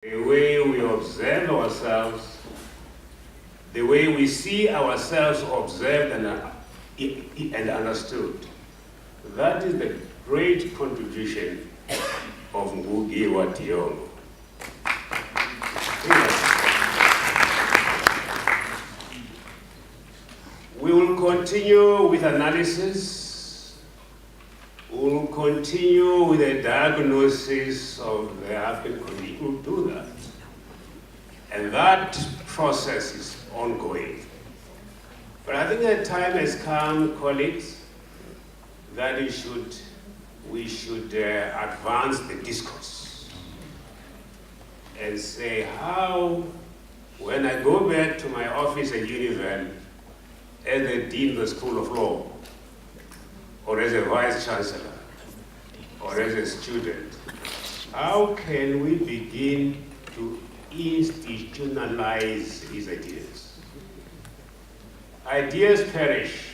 The way we observe ourselves, the way we see ourselves observed and understood. That is the great contribution of Ngûgî wa Thiong'o. We will continue with analysis. We will continue with a diagnosis of the African community. We will do that. And that process is ongoing. But I think the time has come, colleagues, that we should advance the discourse and say how, when I go back to my office at Univen, as the Dean of the School of Law, or as a Vice Chancellor, or as a student, how can we begin to institutionalize these ideas? Ideas perish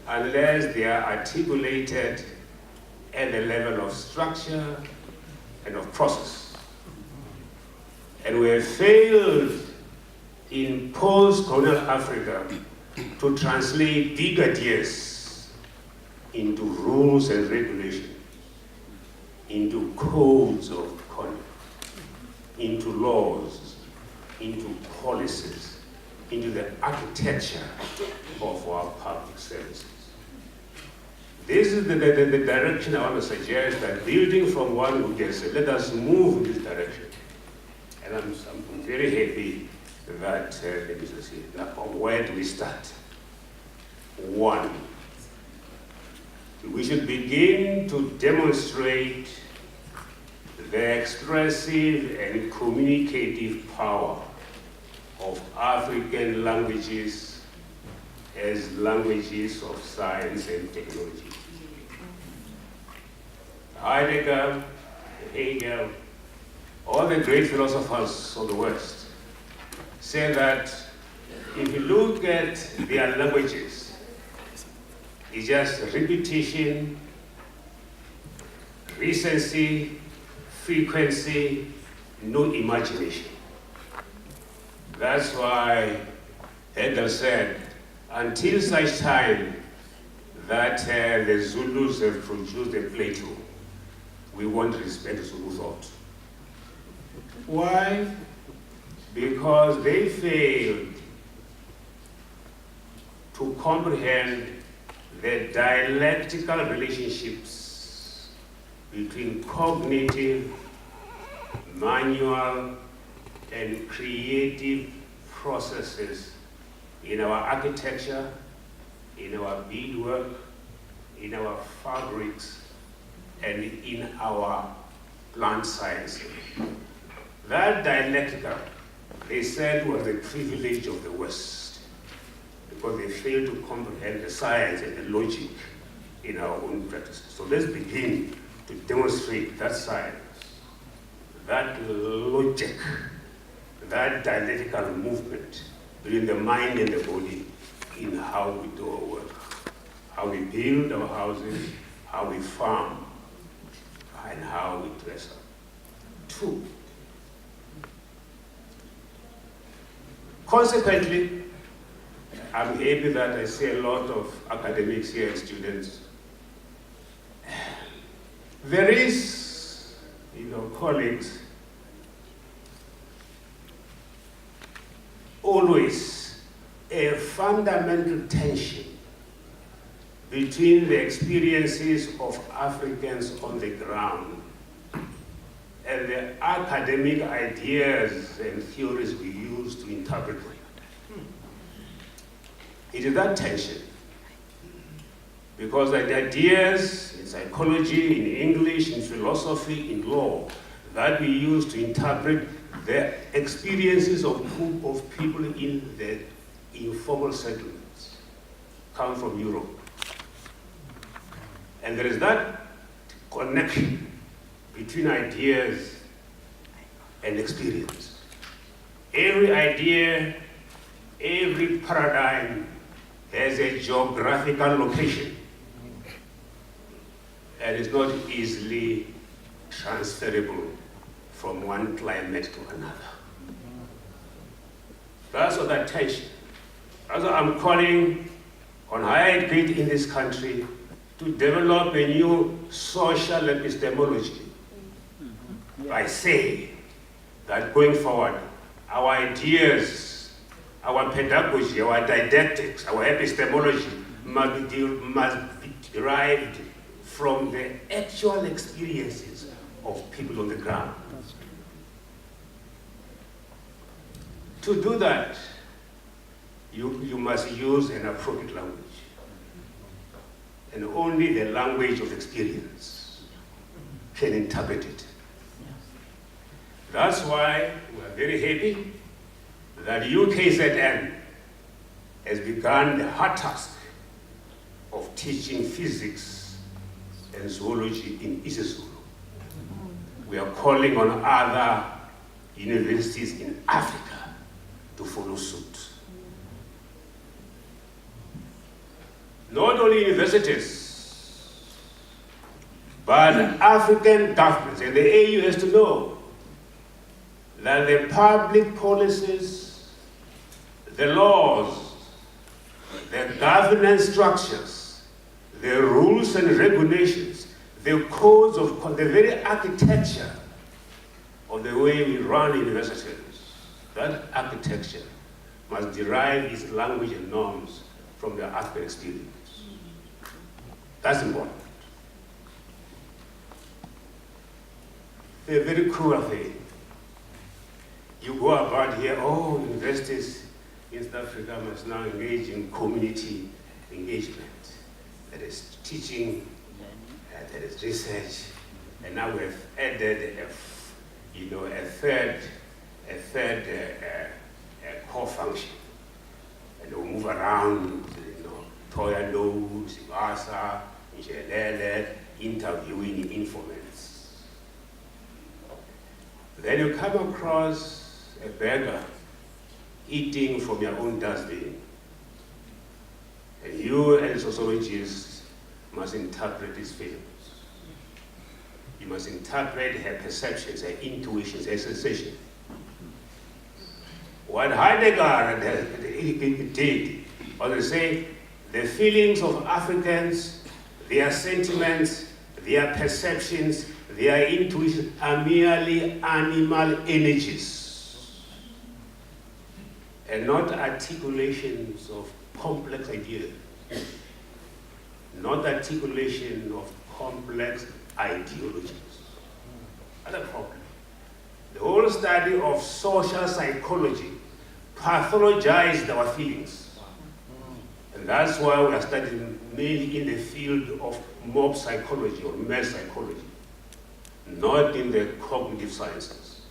unless they are articulated at the level of structure and of process. And we have failed in post-colonial Africa to translate big ideas into rules and regulations, into codes of conduct, into laws, into policies, into the architecture of our public services. This is the direction I want to suggest, that building from one who gets it, let us move in this direction. And I'm very happy that let me just see, where do we start? One, we should begin to demonstrate the expressive and communicative power of African languages as languages of science and technology. Heidegger, Hegel, all the great philosophers of the West say that if you look at their languages, it's just repetition, recency, frequency, no imagination. That's why Hegel said, until such time that the Zulus have produced a Plato, we won't respect Zulu thought. Why? Because they failed to comprehend the dialectical relationships between cognitive, manual, and creative processes in our architecture, in our beadwork, in our fabrics, and in our plant science. That dialectical, they said, was the privilege of the West, because they failed to comprehend the science and the logic in our own practices. So let's begin to demonstrate that science, that logic, that dialectical movement between the mind and the body in how we do our work, how we build our houses, how we farm, and how we dress up. Two, consequently, I'm happy that I see a lot of academics here and students. There is, colleagues, always a fundamental tension between the experiences of Africans on the ground and the academic ideas and theories we use to interpret them. It is that tension, because the ideas in psychology, in English, in philosophy, in law, that we use to interpret the experiences of people in the informal settlements come from Europe. And there is that connection between ideas and experience. Every idea, every paradigm has a geographical location and is not easily transferable from one climate to another. That's what that tension. That's what I'm calling on higher education in this country to develop a new social epistemology by saying that going forward, our ideas, our pedagogy, our didactics, our epistemology must be derived from the actual experiences of people on the ground. To do that, you must use an appropriate language, and only the language of experience can interpret it. That's why we're very happy that UKZN has begun the hard task of teaching physics and zoology in isiZulu. We are calling on other universities in Africa to follow suit. Not only universities, but African governments, and the AU has to know that the public policies, the laws, the governance structures, the rules and regulations, the codes of the very architecture of the way we run universities, that architecture must derive its language and norms from the African experience. That's important. The very cruel thing. You go about here, oh, universities in South Africa must now engage in community engagement. That is teaching, that is research, and now we have added a third core function. And we'll move around, Thonoyandou, Sibasa, Njelele, interviewing informants. Then you come across a beggar eating from your own dustbin. And you as sociologists must interpret his feelings. You must interpret her perceptions, her intuitions, her sensations. What Heidegger did was to say the feelings of Africans, their sentiments, their perceptions, their intuitions are merely animal energies and not articulations of complex ideas, not articulation of complex ideologies. That's a problem. The whole study of social psychology pathologized our feelings. And that's why we are studying mainly in the field of mob psychology or mass psychology, not in the cognitive sciences.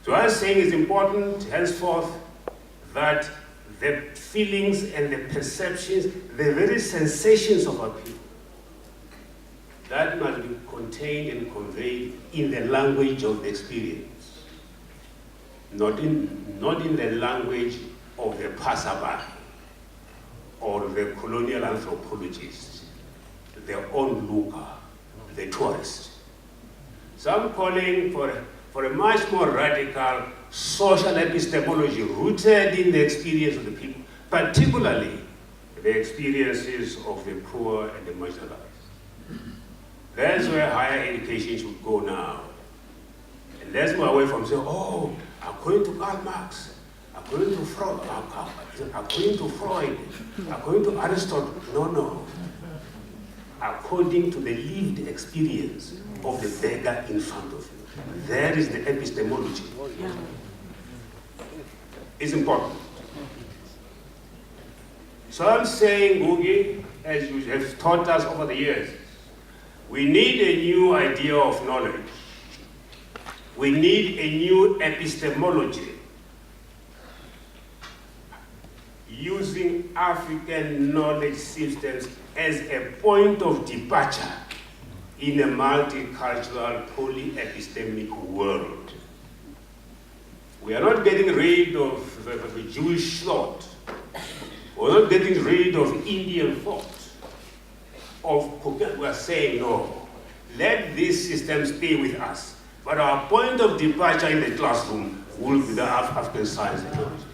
So I was saying it's important henceforth that the feelings and the perceptions, the very sensations of our people, that must be contained and conveyed in the language of the experience, not in the language of the passerby or the colonial anthropologist, the onlooker, the tourist. So I'm calling for a much more radical social epistemology rooted in the experience of the people, particularly the experiences of the poor and the marginalized. That's where higher education should go now. And let's move away from saying, oh, according to Karl Marx, according to Freud, according to Aristotle. No. According to the lived experience of the beggar in front of you. There is the epistemology. It's important. So I'm saying, Ngûgî, as you have taught us over the years, we need a new idea of knowledge. We need a new epistemology using African knowledge systems as a point of departure in a multicultural, polyepistemic world. We are not getting rid of the Jewish thought. We're not getting rid of Indian thought. We are saying, no, let this system stay with us, But our point of departure in the classroom will be the African science and technology.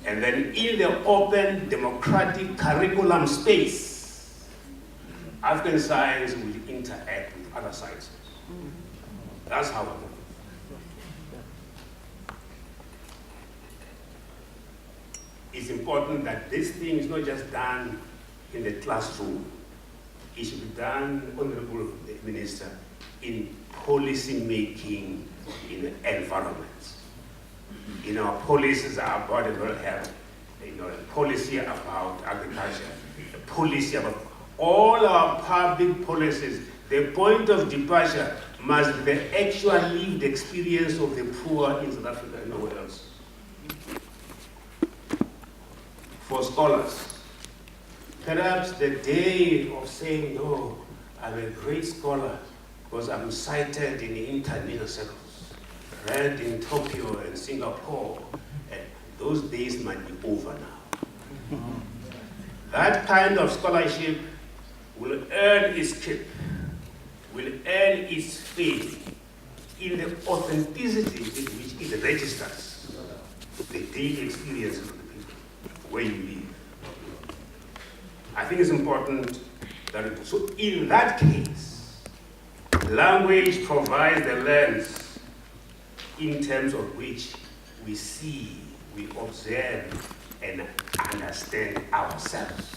And then in the open, democratic curriculum space, African science will interact with other sciences. That's how it works. It's important that this thing is not just done in the classroom. It should be done, Honorable Minister, in policy making in environments. Our policies are about rural health, policy about agriculture, policy about all our public policies. The point of departure must be the actual lived experience of the poor in South Africa and nowhere else. For scholars, perhaps the day of saying, no, I'm a great scholar because I'm cited in international circles, read in Tokyo and Singapore, and those days might be over now. That kind of scholarship will earn its keep, will earn its faith in the authenticity with which it registers the daily experience of the people, where you live. I think it's important that, so in that case, language provides the lens in terms of which we see, we observe, and understand ourselves.